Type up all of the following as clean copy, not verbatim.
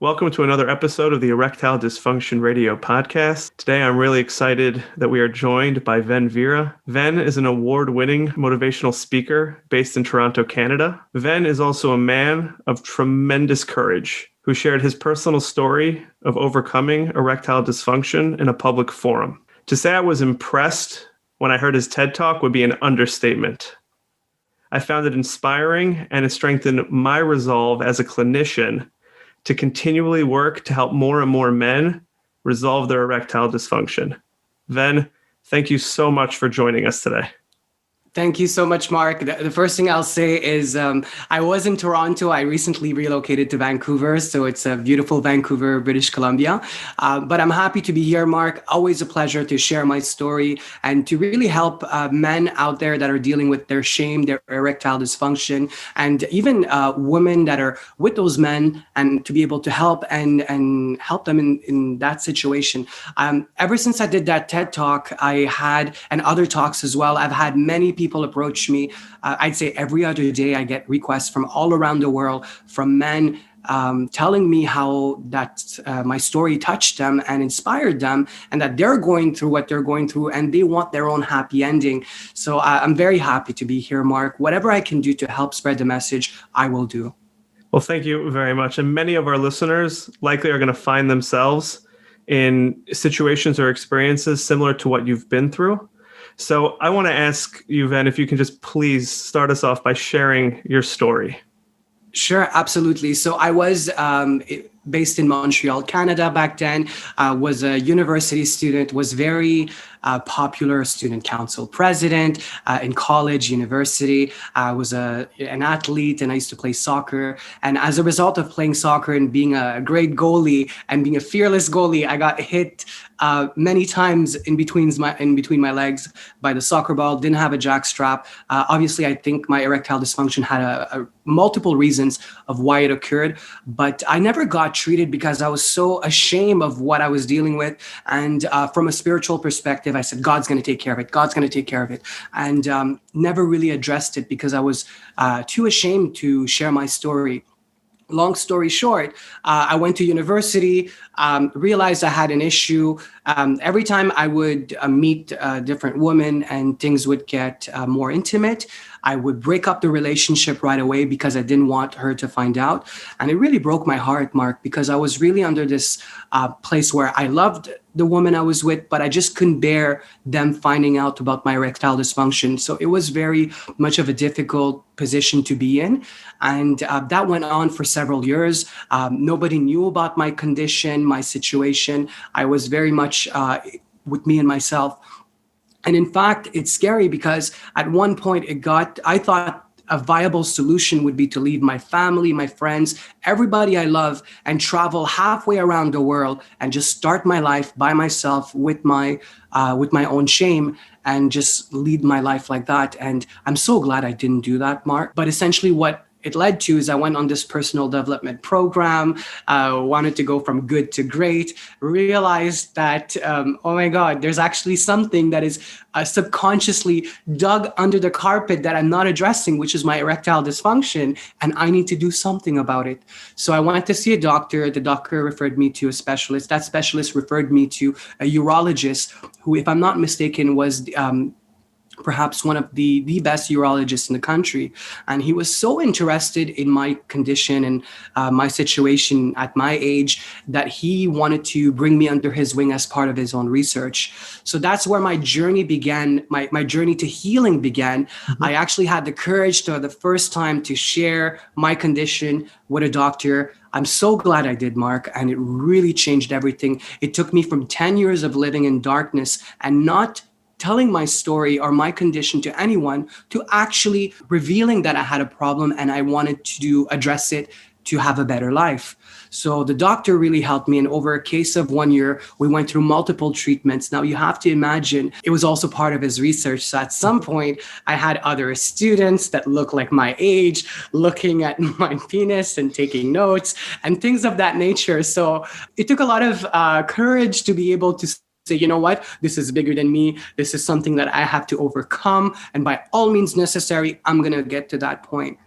Welcome to another episode of the Erectile Dysfunction Radio podcast. Today, I'm really excited that we are joined by Ven Virah. Ven is an award-winning motivational speaker based in Toronto, Canada. Ven is also a man of tremendous courage who shared his personal story of overcoming erectile dysfunction in a public forum. To say I was impressed when I heard his TED Talk would be an understatement. I found it inspiring and it strengthened my resolve as a clinician to continually work to help more and more men resolve their erectile dysfunction. Ven, thank you so much for joining us today. Thank you so much, Mark. The first thing I'll say is I was in Toronto. I recently relocated to Vancouver, so it's a beautiful Vancouver, British Columbia. But I'm happy to be here, Mark. Always a pleasure to share my story and to really help men out there that are dealing with their shame, their erectile dysfunction, and even women that are with those men, and to be able to help and help them in that situation. Ever since I did that TED Talk, I had, and other talks as well, I've had many people approach me. I'd say every other day I get requests from all around the world from men telling me how that my story touched them and inspired them, and that they're going through what they're going through and they want their own happy ending. So I'm very happy to be here, Mark. Whatever I can do to help spread the message, I will do. Well, thank you very much. And many of our listeners likely are going to find themselves in situations or experiences similar to what you've been through. So I want to ask you, Ven, if you can just please start us off by sharing your story. Sure, absolutely. So I was based in Montreal, Canada back then, was a university student, was very popular student council president in college, university. I was an athlete and I used to play soccer. And as a result of playing soccer and being a great goalie and being a fearless goalie, I got hit many times in between my legs by the soccer ball. Didn't have a jack strap. Obviously, I think my erectile dysfunction had a multiple reasons of why it occurred, but I never got treated because I was so ashamed of what I was dealing with. And from a spiritual perspective, I said, God's going to take care of it. God's going to take care of it. And never really addressed it because I was too ashamed to share my story. Long story short, I went to university, realized I had an issue. Every time I would meet different women and things would get more intimate, I would break up the relationship right away because I didn't want her to find out. And it really broke my heart, Mark, because I was really under this place where I loved the woman I was with, but I just couldn't bear them finding out about my erectile dysfunction. So it was very much of a difficult position to be in. And that went on for several years. Nobody knew about my condition, my situation. I was very much with me and myself. And in fact, it's scary because at one point I thought a viable solution would be to leave my family, my friends, everybody I love, and travel halfway around the world and just start my life by myself with my own shame and just lead my life like that. And I'm so glad I didn't do that, Mark. But essentially what it led to is I went on this personal development program, wanted to go from good to great, realized that, oh my God, there's actually something that is subconsciously dug under the carpet that I'm not addressing, which is my erectile dysfunction, and I need to do something about it. So I went to see a doctor. The doctor referred me to a specialist. That specialist referred me to a urologist who, if I'm not mistaken, was perhaps one of the best urologists in the country. And he was so interested in my condition and my situation at my age that he wanted to bring me under his wing as part of his own research. So that's where my journey began, my journey to healing began. Mm-hmm. I actually had the courage to, the first time, to share my condition with a doctor. I'm so glad I did, Mark, and it really changed everything. It took me from 10 years of living in darkness and not telling my story or my condition to anyone to actually revealing that I had a problem and I wanted to address it to have a better life. So the doctor really helped me. And over a case of 1 year, we went through multiple treatments. Now you have to imagine it was also part of his research. So at some point I had other students that looked like my age, looking at my penis and taking notes and things of that nature. So it took a lot of courage to be able to say, you know what, this is bigger than me. This is something that I have to overcome. And by all means necessary, I'm going to get to that point.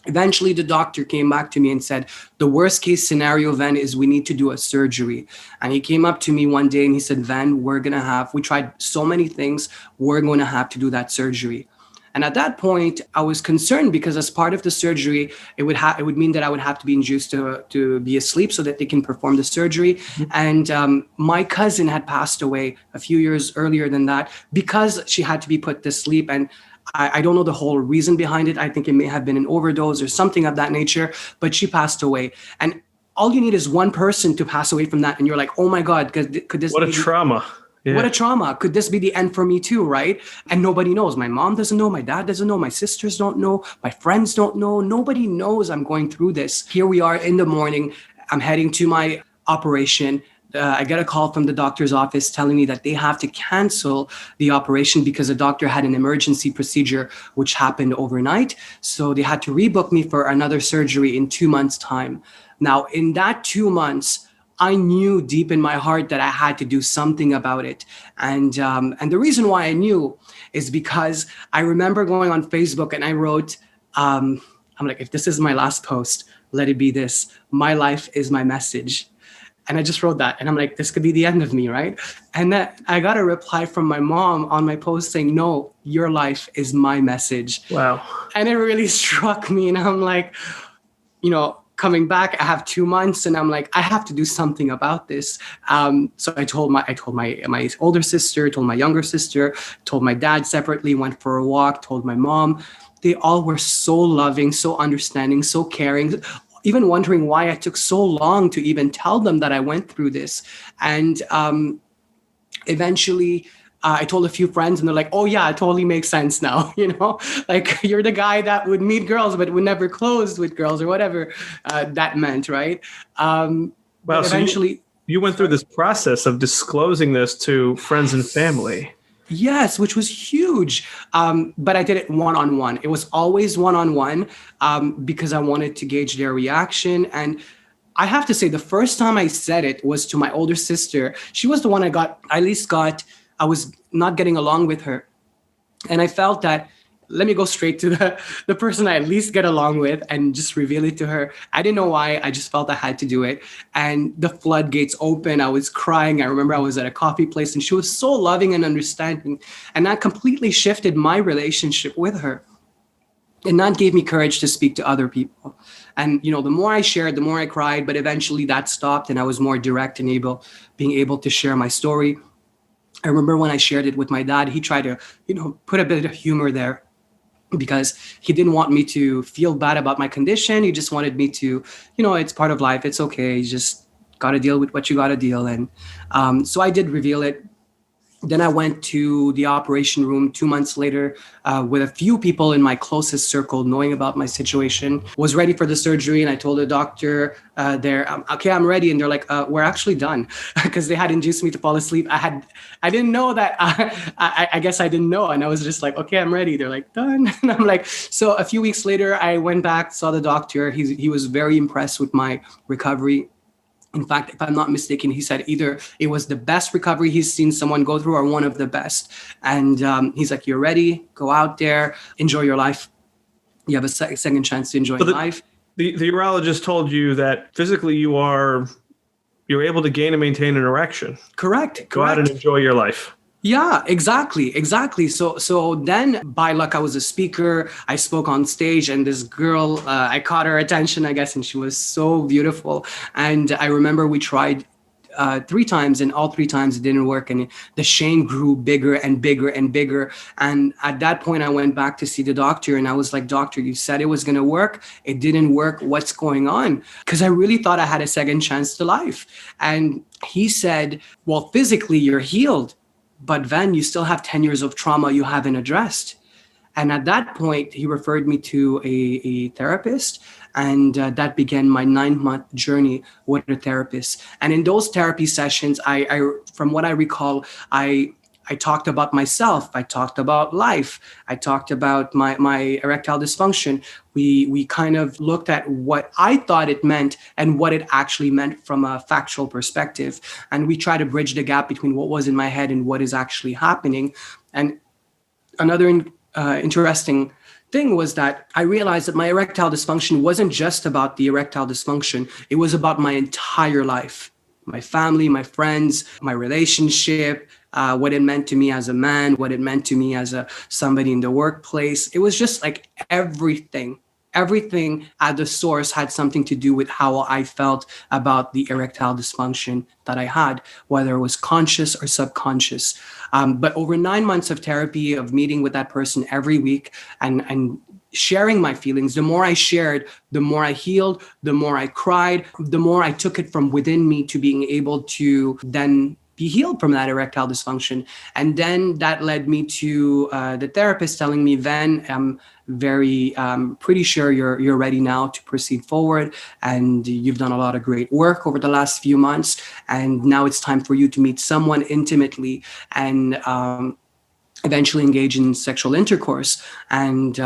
Eventually, the doctor came back to me and said, the worst case scenario, Ven, is we need to do a surgery. And he came up to me one day and he said, Ven, we tried so many things, we're going to have to do that surgery. And at that point, I was concerned because as part of the surgery, it would mean that I would have to be induced to be asleep so that they can perform the surgery. And my cousin had passed away a few years earlier than that because she had to be put to sleep. And I don't know the whole reason behind it. I think it may have been an overdose or something of that nature, but she passed away. And all you need is one person to pass away from that. And you're like, oh my God, could this What a trauma. Yeah. What a trauma. Could this be the end for me too, right? And nobody knows. My mom doesn't know. My dad doesn't know. My sisters don't know. My friends don't know. Nobody knows I'm going through this. Here we are in the morning. I'm heading to my operation. I get a call from the doctor's office telling me that they have to cancel the operation because the doctor had an emergency procedure which happened overnight. So they had to rebook me for another surgery in 2 months' time. Now, in that 2 months, I knew deep in my heart that I had to do something about it. And the reason why I knew is because I remember going on Facebook and I wrote, I'm like, if this is my last post, let it be this. My life is my message. And I just wrote that. And I'm like, this could be the end of me, right? And then I got a reply from my mom on my post saying, no, your life is my message. Wow. And it really struck me. And I'm like, coming back, I have 2 months and I'm like, I have to do something about this. So I told my older sister, told my younger sister, told my dad separately, went for a walk, told my mom. They all were so loving, so understanding, so caring, even wondering why I took so long to even tell them that I went through this. And eventually, I told a few friends and they're like, oh yeah, it totally makes sense now. Like you're the guy that would meet girls, but would never close with girls or whatever that meant, right? Wow. Eventually, so you went through this process of disclosing this to friends and family. Yes, which was huge. But I did it one-on-one. It was always one-on-one because I wanted to gauge their reaction. And I have to say, the first time I said it was to my older sister. She was the one I was not getting along with her. And I felt that, let me go straight to the person I at least get along with and just reveal it to her. I didn't know why. I just felt I had to do it. And the floodgates opened. I was crying. I remember I was at a coffee place and she was so loving and understanding. And that completely shifted my relationship with her. And that gave me courage to speak to other people. And, the more I shared, the more I cried. But eventually that stopped and I was more direct and being able to share my story. I remember when I shared it with my dad, he tried to, put a bit of humor there because he didn't want me to feel bad about my condition. He just wanted me to, it's part of life. It's okay. You just got to deal with what you got to deal. And so I did reveal it. Then I went to the operation room 2 months later with a few people in my closest circle knowing about my situation, was ready for the surgery. And I told the doctor okay, I'm ready. And they're like, we're actually done because they had induced me to fall asleep. I didn't know that. I guess I didn't know. And I was just like, okay, I'm ready. They're like, done. And I'm like, so a few weeks later, I went back, saw the doctor. He was very impressed with my recovery. In fact, if I'm not mistaken, he said either it was the best recovery he's seen someone go through or one of the best. And he's like, you're ready, go out there, enjoy your life. You have a second chance to enjoy life. The urologist told you that physically you're able to gain and maintain an erection. Correct. Go out and enjoy your life. Yeah, exactly. So then by luck, I was a speaker. I spoke on stage and this girl, I caught her attention, I guess, and she was so beautiful. And I remember we tried 3 times and all 3 times it didn't work. And the shame grew bigger and bigger and bigger. And at that point, I went back to see the doctor and I was like, doctor, you said it was going to work. It didn't work. What's going on? Because I really thought I had a second chance to life. And he said, well, physically you're healed. But Ven, you still have 10 years of trauma you haven't addressed. And at that point, he referred me to a therapist. And that began my 9-month journey with a therapist. And in those therapy sessions, I from what I recall, I talked about myself. I talked about life. I talked about my erectile dysfunction. We kind of looked at what I thought it meant and what it actually meant from a factual perspective. And we try to bridge the gap between what was in my head and what is actually happening. And another interesting thing was that I realized that my erectile dysfunction wasn't just about the erectile dysfunction. It was about my entire life, my family, my friends, my relationship, what it meant to me as a man, what it meant to me as somebody in the workplace. It was just like everything. Everything at the source had something to do with how I felt about the erectile dysfunction that I had, whether it was conscious or subconscious. But over 9 months of therapy, of meeting with that person every week and sharing my feelings, the more I shared, the more I healed, the more I cried, the more I took it from within me to being able to then be healed from that erectile dysfunction. And then that led me to the therapist telling me, Ven, I'm pretty sure you're ready now to proceed forward. And you've done a lot of great work over the last few months. And now it's time for you to meet someone intimately and eventually engage in sexual intercourse. And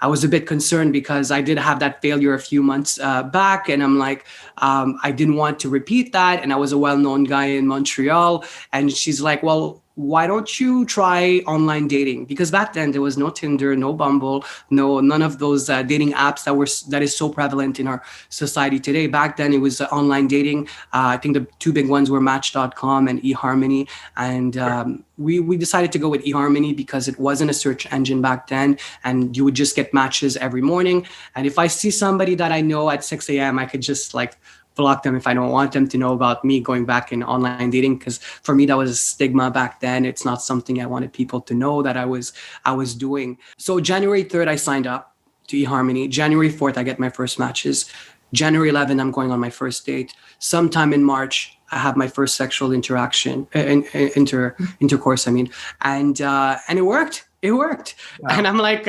I was a bit concerned because I did have that failure a few months back. And I'm like, I didn't want to repeat that. And I was a well-known guy in Montreal. And she's like, well, why don't you try online dating? Because back then there was no Tinder, no Bumble, none of those dating apps that is so prevalent in our society today. Back then it was online dating. I think the two big ones were Match.com and eHarmony. And we decided to go with eHarmony because it wasn't a search engine back then, and you would just get matches every morning. And if I see somebody that I know at 6 a.m., I could just like block them if I don't want them to know about me going back in online dating, because for me that was a stigma back then. It's not something I wanted people to know that I was doing. So January 3rd I signed up to eHarmony. January 4th I get my first matches. January 11th I'm going on my first date. Sometime in March I have my first sexual interaction, intercourse. I mean, and it worked. It worked. Wow. And I'm like,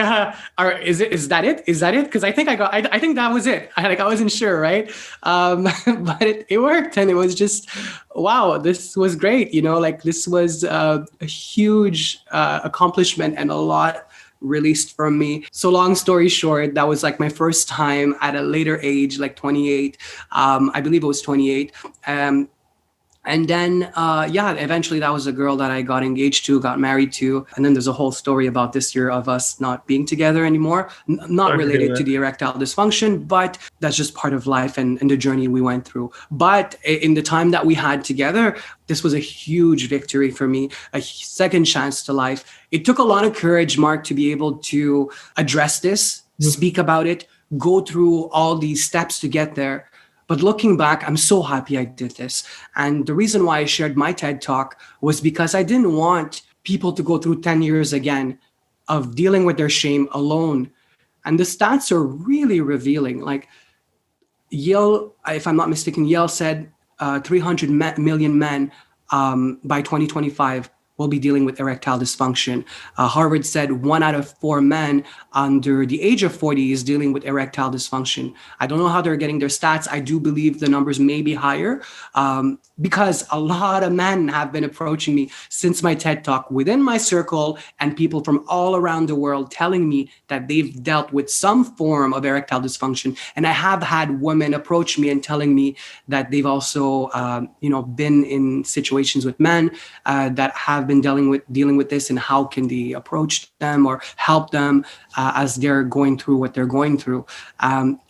is that it? Is that it? Because I think I think that was it. I wasn't sure, right? But it worked, and it was just, wow, this was great. Like this was a huge accomplishment and a lot released from me. So long story short, that was like my first time at a later age, like 28. I believe it was 28. And then, eventually that was a girl that I got engaged to, got married to. And then there's a whole story about this year of us not being together anymore, not related to the erectile dysfunction, but that's just part of life and the journey we went through. But in the time that we had together, this was a huge victory for me, a second chance to life. It took a lot of courage, Mark, to be able to address this, speak about it, go through all these steps to get there. But looking back, I'm so happy I did this. And the reason why I shared my TED Talk was because I didn't want people to go through 10 years again of dealing with their shame alone. And the stats are really revealing. Like Yale, if I'm not mistaken, Yale said 300 million men by 2025 will be dealing with erectile dysfunction. Harvard said 1 out of 4 men under the age of 40 is dealing with erectile dysfunction. I don't know how they're getting their stats. I do believe the numbers may be higher because a lot of men have been approaching me since my TED Talk within my circle, and people from all around the world telling me that they've dealt with some form of erectile dysfunction. And I have had women approach me and telling me that they've also been in situations with men that have been dealing with this, and how can they approach them or help them as they're going through what they're going through.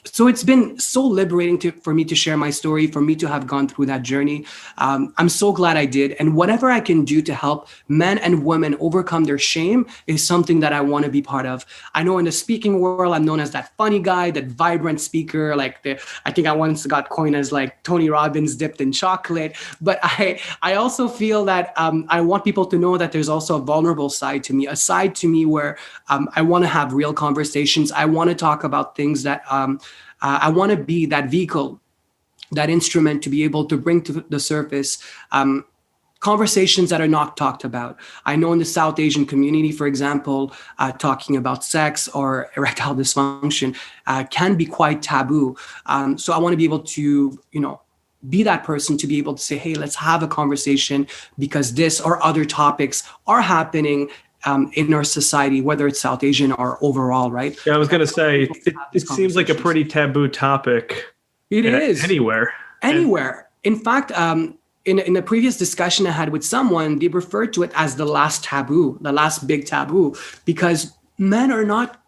So it's been so liberating for me to share my story, for me to have gone through that journey. I'm so glad I did. And whatever I can do to help men and women overcome their shame is something that I want to be part of. I know in the speaking world, I'm known as that funny guy, that vibrant speaker. I think I once got coined as like Tony Robbins dipped in chocolate. But I also feel that I want people to know that there's also a vulnerable side to me, a side to me where I want to have real conversations. I want to talk about things that I want to be that vehicle, that instrument to be able to bring to the surface conversations that are not talked about. I know in the South Asian community, for example, talking about sex or erectile dysfunction can be quite taboo. So I want to be able to, be that person to be able to say, hey, let's have a conversation because this or other topics are happening in our society, whether it's South Asian or overall, right? Yeah, I was going to say, it seems like a pretty taboo topic. It is. Anywhere. In fact, in a previous discussion I had with someone, they referred to it as the last taboo, the last big taboo, because men are not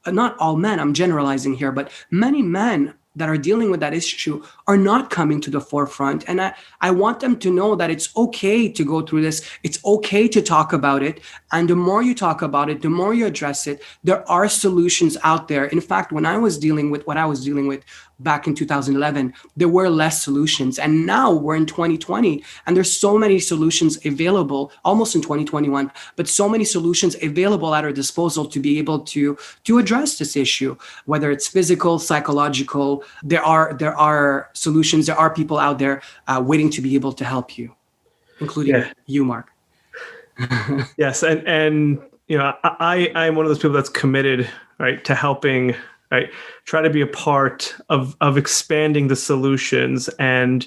not all men, I'm generalizing here, but many men that are dealing with that issue are not coming to the forefront. And I want them to know that it's okay to go through this. It's okay to talk about it. And the more you talk about it, the more you address it, there are solutions out there. In fact, when I was dealing with what I was dealing with back in 2011, there were less solutions. And now we're in 2020, and there's so many solutions available, almost in 2021, but so many solutions available at our disposal to be able to address this issue, whether it's physical, psychological. There are solutions. There are people out there waiting to be able to help you, including you, Mark. Yes, and I'm one of those people that's committed, right, to helping, right, try to be a part of expanding the solutions and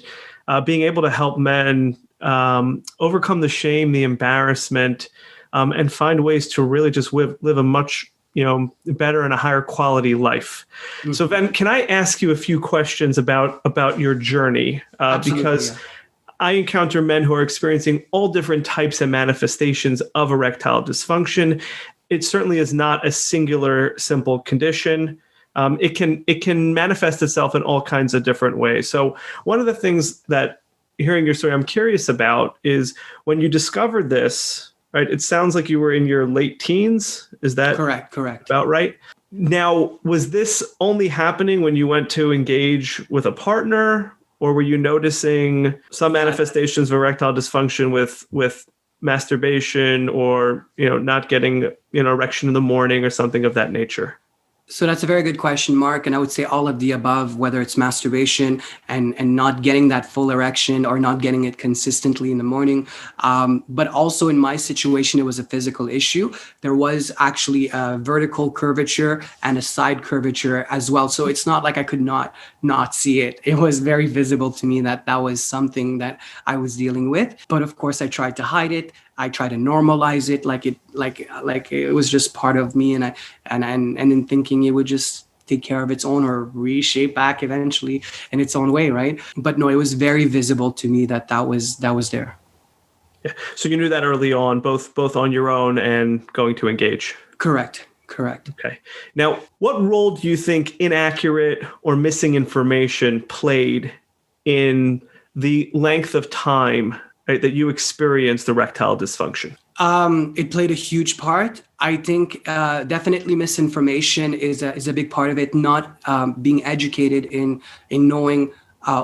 being able to help men overcome the shame, the embarrassment, and find ways to really just live a much better and a higher quality life. Mm-hmm. So Ven, can I ask you a few questions about your journey? Because I encounter men who are experiencing all different types and manifestations of erectile dysfunction. It certainly is not a singular, simple condition. It can manifest itself in all kinds of different ways. So one of the things that, hearing your story, I'm curious about is when you discovered this, right? It sounds like you were in your late teens. Is that correct? About right? Now, was this only happening when you went to engage with a partner, or were you noticing some manifestations of erectile dysfunction with masturbation, or not getting erection in the morning or something of that nature? So that's a very good question, Mark. And I would say all of the above, whether it's masturbation and not getting that full erection or not getting it consistently in the morning. But also in my situation, it was a physical issue. There was actually a vertical curvature and a side curvature as well. So it's not like I could not see it. It was very visible to me that was something that I was dealing with. But of course, I tried to hide it. I try to normalize it like it was just part of me, and in thinking it would just take care of its own or reshape back eventually in its own way, right? But no, it was very visible to me that was there. Yeah. So you knew that early on, both on your own and going to engage. Correct. Okay. Now, what role do you think inaccurate or missing information played in the length of time, right, that you experienced erectile dysfunction? It played a huge part. I think definitely misinformation is a big part of it. Not being educated in knowing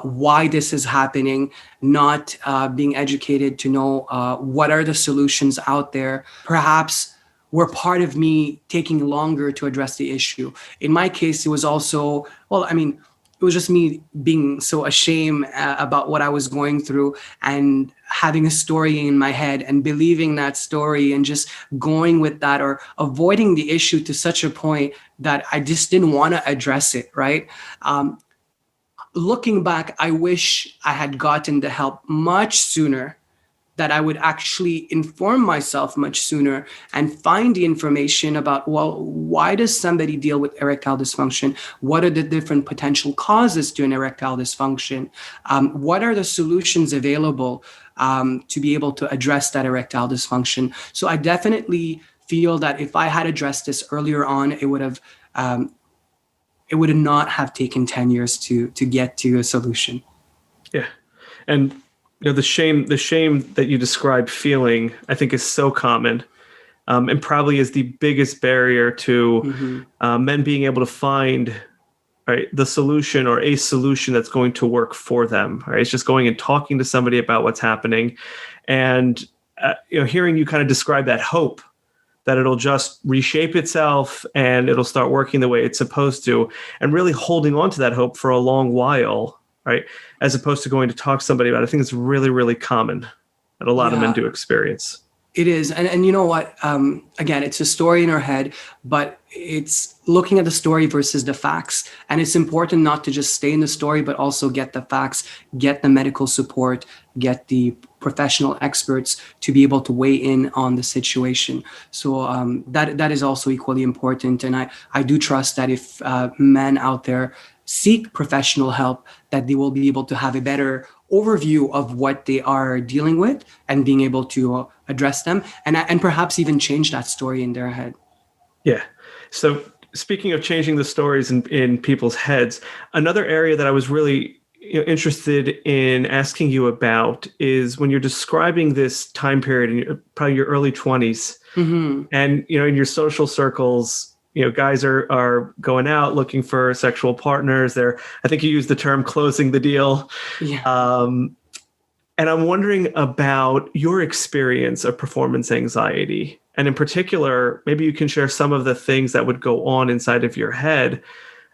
why this is happening, not being educated to know what are the solutions out there. Perhaps were part of me taking longer to address the issue. In my case, it was also, it was just me being so ashamed about what I was going through and having a story in my head and believing that story and just going with that or avoiding the issue to such a point that I just didn't want to address it, right? Looking back, I wish I had gotten the help much sooner, that I would actually inform myself much sooner and find the information about, well, why does somebody deal with erectile dysfunction? What are the different potential causes to an erectile dysfunction? What are the solutions available to be able to address that erectile dysfunction? So I definitely feel that if I had addressed this earlier on, it would not have taken 10 years to get to a solution. Yeah. And the shame that you described feeling, I think, is so common, and probably is the biggest barrier to men being able to find, right, the solution or a solution that's going to work for them. Right, it's just going and talking to somebody about what's happening, and hearing you kind of describe that hope that it'll just reshape itself and it'll start working the way it's supposed to, and really holding on to that hope for a long while. Right, as opposed to going to talk to somebody about it. I think it's really, really common that a lot of men do experience. It is. And you know what? Again, it's a story in our head, but it's looking at the story versus the facts. And it's important not to just stay in the story, but also get the facts, get the medical support, get the professional experts to be able to weigh in on the situation. So that is also equally important. And I do trust that if men out there seek professional help, that they will be able to have a better overview of what they are dealing with and being able to address them and perhaps even change that story in their head. Yeah. So speaking of changing the stories in people's heads, another area that I was really interested in asking you about is when you're describing this time period in probably your early 20s, and in your social circles, guys are going out looking for sexual partners. I think you used the term closing the deal. Yeah. And I'm wondering about your experience of performance anxiety. And in particular, maybe you can share some of the things that would go on inside of your head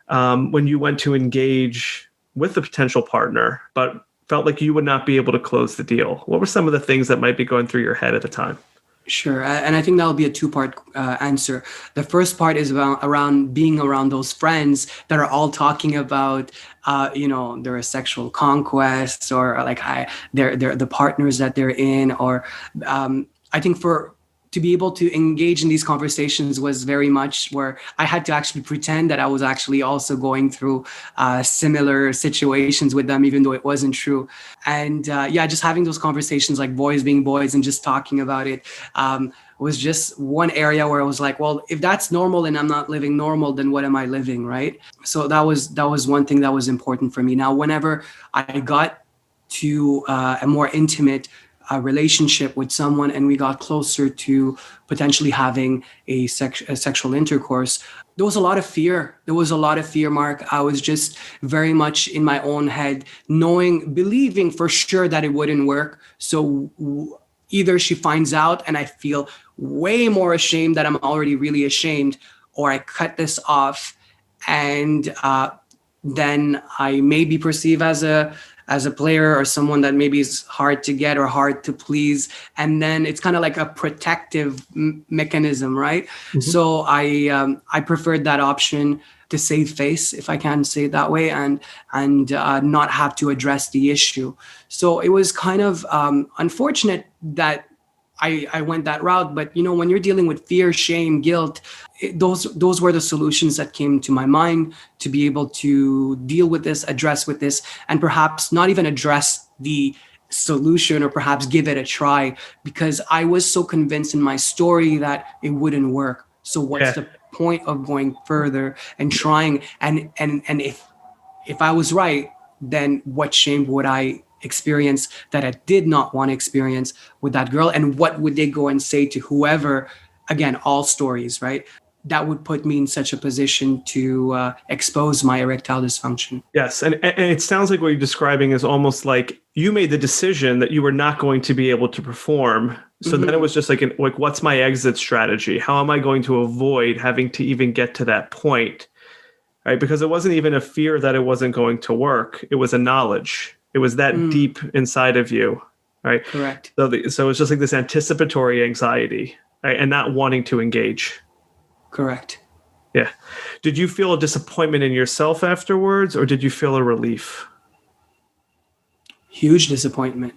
when you went to engage with a potential partner, but felt like you would not be able to close the deal. What were some of the things that might be going through your head at the time? Sure. And I think that'll be a two-part answer. The first part is around being around those friends that are all talking about, their sexual conquests or like they're the partners that they're in. Or I think to be able to engage in these conversations was very much where I had to actually pretend that I was actually also going through similar situations with them, even though it wasn't true. And just having those conversations, like boys being boys and just talking about it, was just one area where I was like, well, if that's normal and I'm not living normal, then what am I living, right? So that was one thing that was important for me. Now, whenever I got to a more intimate relationship with someone and we got closer to potentially having a sexual intercourse, there was a lot of fear. Mark. I was just very much in my own head, believing for sure that it wouldn't work. So either she finds out and I feel way more ashamed that I'm already really ashamed, or I cut this off and then I may be perceived as a player or someone that maybe is hard to get or hard to please. And then it's kind of like a protective mechanism, right? Mm-hmm. So I preferred that option to save face, if I can say it that way, and not have to address the issue. So it was kind of unfortunate that I went that route. But, when you're dealing with fear, shame, guilt, those were the solutions that came to my mind to be able to deal with this, address with this, and perhaps not even address the solution or perhaps give it a try, because I was so convinced in my story that it wouldn't work. So what's the point of going further and trying? And if I was right, then what shame would I experience that I did not want to experience with that girl? And what would they go and say to whoever? Again, all stories, right? That would put me in such a position to expose my erectile dysfunction. Yes. And it sounds like what you're describing is almost like you made the decision that you were not going to be able to perform. So then it was just like, what's my exit strategy? How am I going to avoid having to even get to that point? Right? Because it wasn't even a fear that it wasn't going to work. It was a knowledge. It was that deep inside of you. Right? Correct. So it's just like this anticipatory anxiety, right? And not wanting to engage. Correct. Yeah. Did you feel a disappointment in yourself afterwards, or did you feel a relief? Huge disappointment.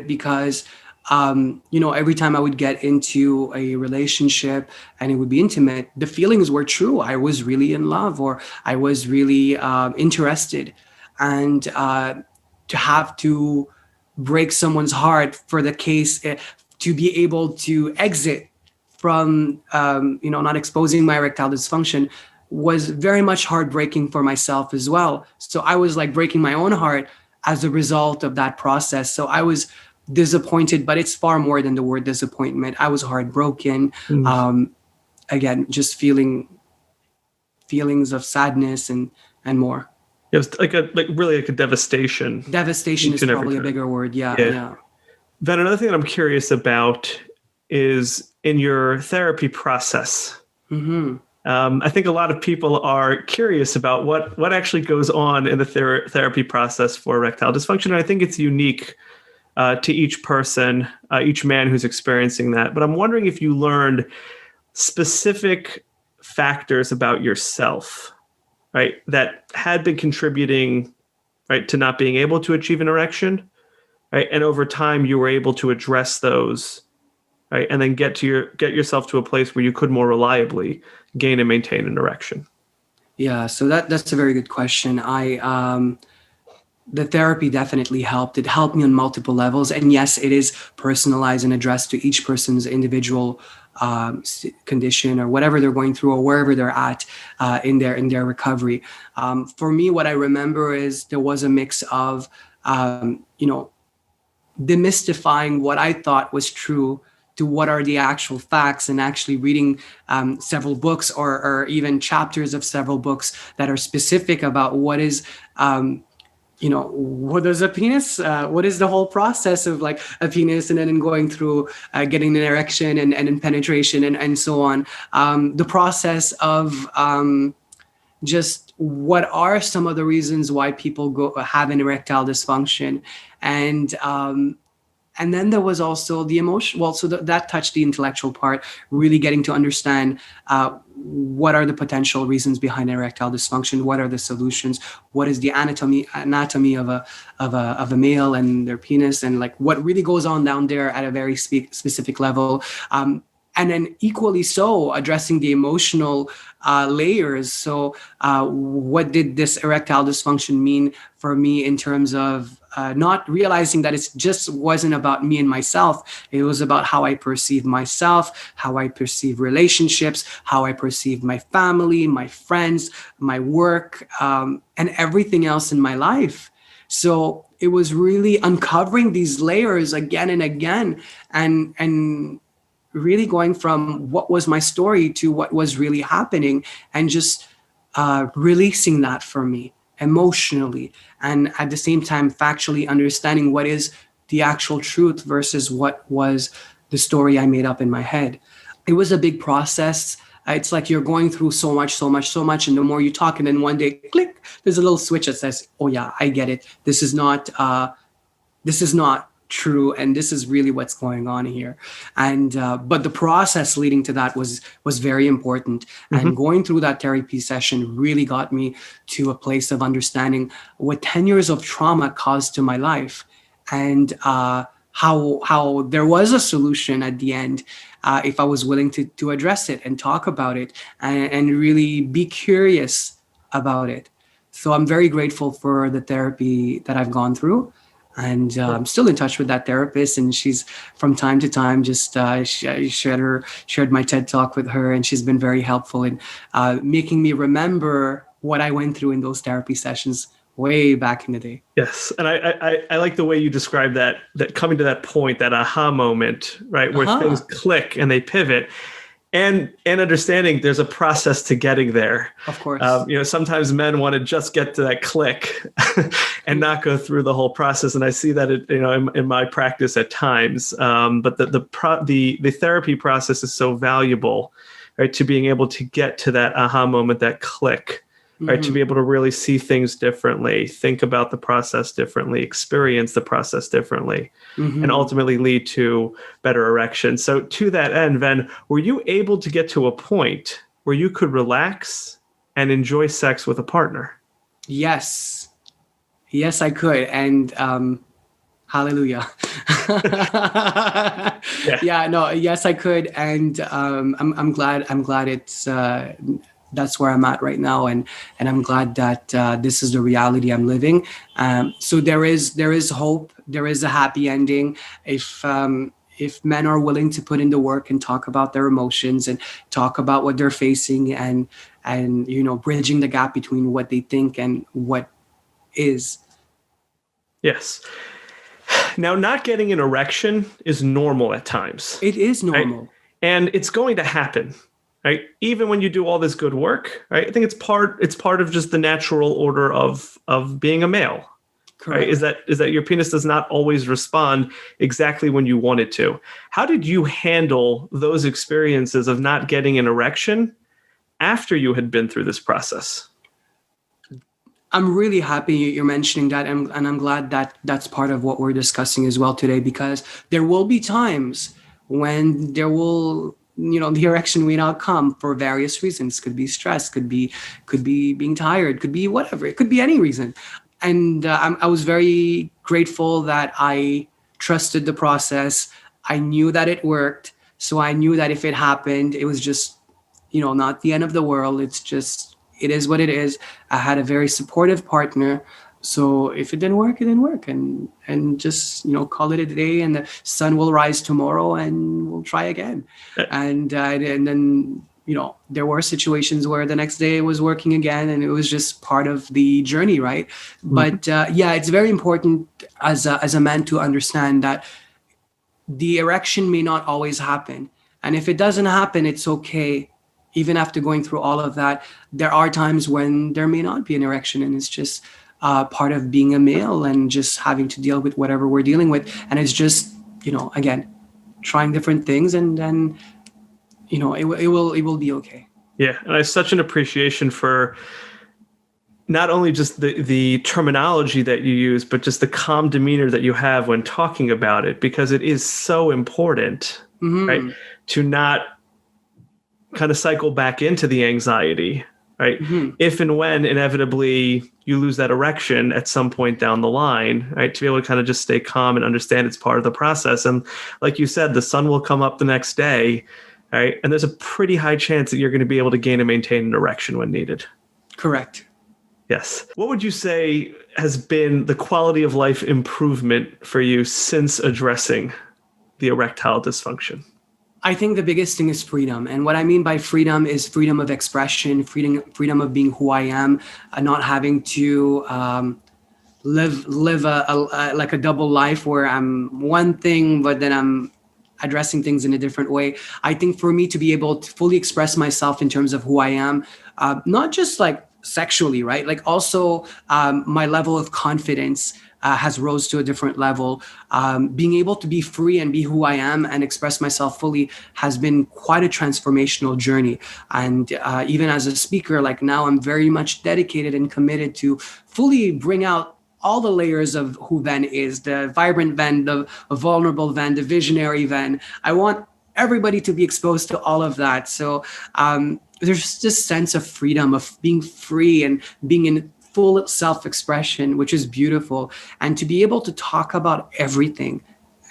Because, every time I would get into a relationship and it would be intimate, the feelings were true. I was really in love, or I was really interested. And to have to break someone's heart for the case to be able to exit from, not exposing my erectile dysfunction was very much heartbreaking for myself as well. So I was like breaking my own heart as a result of that process. So I was disappointed, but it's far more than the word disappointment. I was heartbroken. Again, just feelings of sadness and more. It was really like a devastation. Devastation is probably a bigger word. Yeah. Ven, another thing that I'm curious about is in your therapy process. I think a lot of people are curious about what actually goes on in the therapy process for erectile dysfunction. And I think it's unique to each person, each man who's experiencing that. But I'm wondering if you learned specific factors about yourself, right, that had been contributing, right, to not being able to achieve an erection, right, and over time you were able to address those, right, and then get yourself to a place where you could more reliably gain and maintain an erection. Yeah, so that's a very good question. the therapy definitely helped. It helped me on multiple levels. And yes, it is personalized and addressed to each person's individual condition or whatever they're going through or wherever they're at in their recovery. For me, what I remember is there was a mix of, demystifying what I thought was true to what are the actual facts, and actually reading several books or even chapters of several books that are specific about what is what is a penis? What is the whole process of like a penis, and then going through getting an erection and then penetration and so on. The process of just what are some of the reasons why people have an erectile dysfunction, and then there was also the emotion. Well, so that touched the intellectual part, really getting to understand what are the potential reasons behind erectile dysfunction, what are the solutions, what is the anatomy of a male and their penis, and like what really goes on down there at a very specific level. And then equally so, addressing the emotional layers. So what did this erectile dysfunction mean for me in terms of not realizing that it just wasn't about me and myself. It was about how I perceive myself, how I perceive relationships, how I perceive my family, my friends, my work, and everything else in my life. So it was really uncovering these layers again and again, and really going from what was my story to what was really happening, and just releasing that for me emotionally, and at the same time factually understanding what is the actual truth versus what was the story I made up in my head. It was a big process. It's like you're going through so much, and the more you talk, and then one day, click, there's a little switch that says, oh yeah, I get it. This is not true, and this is really what's going on here. And but the process leading to that was very important. Mm-hmm. And going through that therapy session really got me to a place of understanding what 10 years of trauma caused to my life, and how there was a solution at the end if I was willing to address it and talk about it, and really be curious about it. So I'm very grateful for the therapy that I've gone through. And I'm still in touch with that therapist, and she's from time to time just shared my TED Talk with her, and she's been very helpful in making me remember what I went through in those therapy sessions way back in the day. Yes, and I like the way you describe that coming to that point, that aha moment, right, where things click and they pivot. And understanding there's a process to getting there. Of course. Sometimes men want to just get to that click and not go through the whole process. And I see that in my practice at times. But the therapy process is so valuable, right? To being able to get to that aha moment, that click, right? Mm-hmm. To be able to really see things differently, think about the process differently, experience the process differently, mm-hmm. and ultimately lead to better erection. So to that end, Ven, were you able to get to a point where you could relax and enjoy sex with a partner? Yes. Yes, I could. And hallelujah. Yes, I could. And I'm glad it's that's where I'm at right now, and I'm glad that this is the reality I'm living. So there is hope. There is a happy ending if men are willing to put in the work and talk about their emotions and talk about what they're facing, and bridging the gap between what they think and what is. Yes. Now, not getting an erection is normal at times. It is normal, right? And it's going to happen. Right. Even when you do all this good work, right? I think it's part of just the natural order of being a male. Correct. Right? Is that your penis does not always respond exactly when you want it to. How did you handle those experiences of not getting an erection after you had been through this process? I'm really happy you're mentioning that, and I'm glad that that's part of what we're discussing as well today, because there will be times when there will, the erection may not come for various reasons. Could be stress, could be being tired, could be whatever. It could be any reason. And I was very grateful that I trusted the process. I knew that it worked. So I knew that if it happened, it was just, not the end of the world. It is what it is. I had a very supportive partner So if it didn't work, it didn't work, and just call it a day, and the sun will rise tomorrow, and we'll try again. And then there were situations where the next day it was working again, and it was just part of the journey, right? But yeah, it's very important as a man to understand that the erection may not always happen, and if it doesn't happen, it's okay. Even after going through all of that, there are times when there may not be an erection, and it's just part of being a male and just having to deal with whatever we're dealing with. And it's just, again, trying different things, and then, it will be okay. Yeah. And I have such an appreciation for not only just the terminology that you use, but just the calm demeanor that you have when talking about it, because it is so important, right? To not kind of cycle back into the anxiety, right? If and when inevitably you lose that erection at some point down the line, right? To be able to kind of just stay calm and understand it's part of the process. And like you said, the sun will come up the next day, right? And there's a pretty high chance that you're going to be able to gain and maintain an erection when needed. Correct. Yes. What would you say has been the quality of life improvement for you since addressing the erectile dysfunction? I think the biggest thing is freedom. And what I mean by freedom is freedom of expression, freedom of being who I am, not having to live a double life where I'm one thing, but then I'm addressing things in a different way. I think for me to be able to fully express myself in terms of who I am, not just like sexually, right? Like also my level of confidence has rose to a different level. Being able to be free and be who I am and express myself fully has been quite a transformational journey. And even as a speaker, like now I'm very much dedicated and committed to fully bring out all the layers of who Ven is, the vibrant Ven, the vulnerable Ven, the visionary Ven. I want everybody to be exposed to all of that. So there's this sense of freedom, of being free and being in full self-expression, which is beautiful. And to be able to talk about everything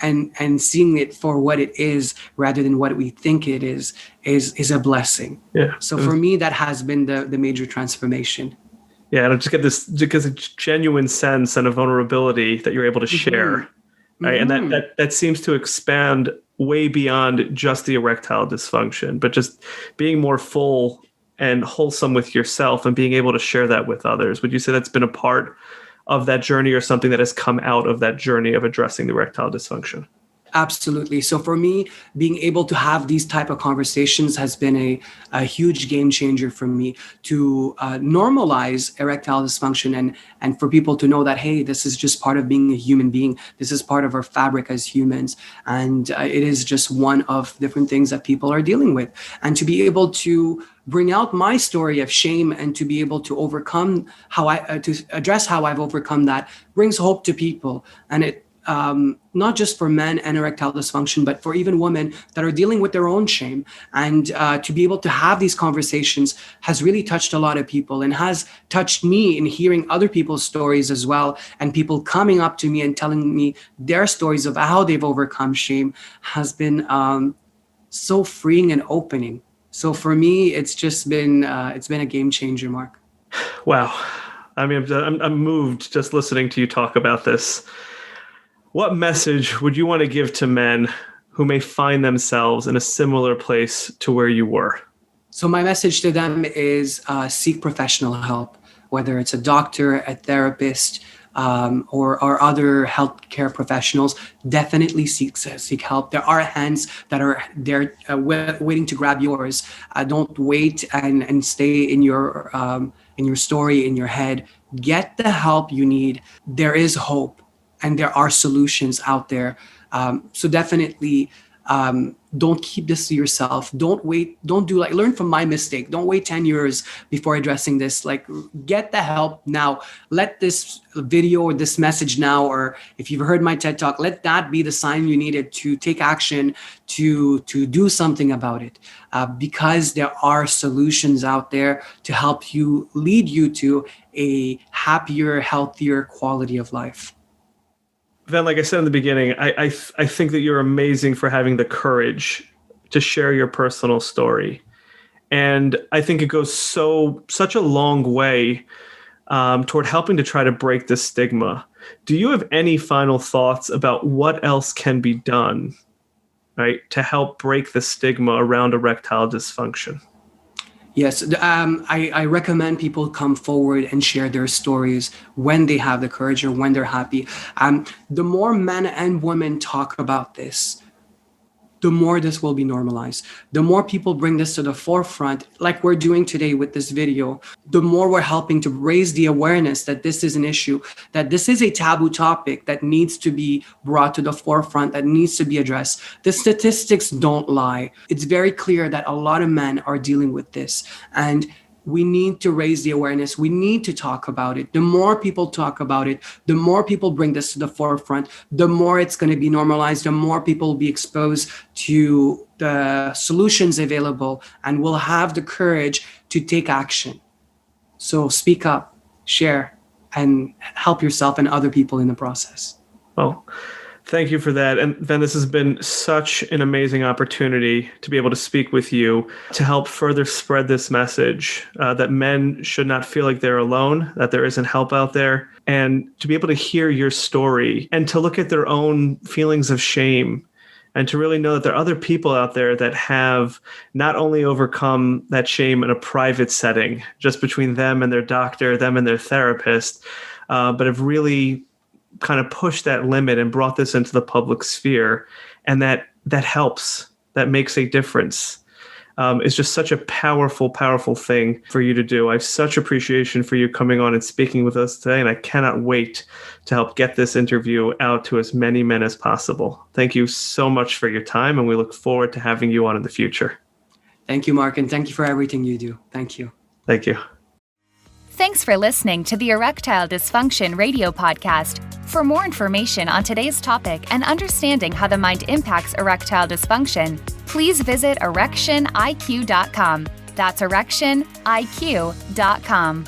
and seeing it for what it is rather than what we think it is a blessing. Yeah. So for me, that has been the major transformation. Yeah, and I just get this because a genuine sense and a vulnerability that you're able to share, right? And that seems to expand way beyond just the erectile dysfunction, but just being more full and wholesome with yourself and being able to share that with others. Would you say that's been a part of that journey or something that has come out of that journey of addressing the erectile dysfunction? Absolutely. So for me, being able to have these type of conversations has been a huge game changer for me to normalize erectile dysfunction and for people to know that, hey, this is just part of being a human being. This is part of our fabric as humans. And it is just one of different things that people are dealing with. And to be able to bring out my story of shame and to be able to overcome to address how I've overcome that brings hope to people. And it, not just for men and erectile dysfunction, but for even women that are dealing with their own shame. And to be able to have these conversations has really touched a lot of people and has touched me in hearing other people's stories as well. And people coming up to me and telling me their stories of how they've overcome shame has been so freeing and opening. So for me, it's been a game changer, Mark. Wow. I mean, I'm moved just listening to you talk about this. What message would you want to give to men who may find themselves in a similar place to where you were? So my message to them is seek professional help, whether it's a doctor, a therapist, or other healthcare professionals. Definitely seek help. There are hands that are there waiting to grab yours. Don't wait and stay in your story, in your head. Get the help you need. There is hope. And there are solutions out there. So definitely don't keep this to yourself. Don't wait. Don't learn from my mistake. Don't wait 10 years before addressing this. Like, get the help now. Let this video or this message now, or if you've heard my TED Talk, let that be the sign you needed to take action, to do something about it. Because there are solutions out there to help you, lead you to a happier, healthier quality of life. Ven, like I said in the beginning, I think that you're amazing for having the courage to share your personal story. And I think it goes such a long way toward helping to try to break this stigma. Do you have any final thoughts about what else can be done, right, to help break the stigma around erectile dysfunction? Yes, I recommend people come forward and share their stories when they have the courage or when they're happy. The more men and women talk about this, the more this will be normalized. The more people bring this to the forefront, like we're doing today with this video, the more we're helping to raise the awareness that this is an issue, that this is a taboo topic that needs to be brought to the forefront, that needs to be addressed. The statistics don't lie. It's very clear that a lot of men are dealing with this, and we need to raise the awareness. We need to talk about it. The more people talk about it, the more people bring this to the forefront, the more it's going to be normalized, the more people will be exposed to the solutions available and will have the courage to take action. So speak up, share, and help yourself and other people in the process. Well, thank you for that. And Ven, this has been such an amazing opportunity to be able to speak with you to help further spread this message that men should not feel like they're alone, that there isn't help out there, and to be able to hear your story and to look at their own feelings of shame and to really know that there are other people out there that have not only overcome that shame in a private setting, just between them and their doctor, them and their therapist, but have really kind of pushed that limit and brought this into the public sphere, and that helps, that makes a difference. It's just such a powerful, powerful thing for you to do. I have such appreciation for you coming on and speaking with us today, and I cannot wait to help get this interview out to as many men as possible. Thank you so much for your time, and we look forward to having you on in the future. Thank you, Mark, and thank you for everything you do. Thank you. Thank you. Thanks for listening to the Erectile Dysfunction radio podcast. For more information on today's topic and understanding how the mind impacts erectile dysfunction, please visit erectioniq.com. That's erectioniq.com.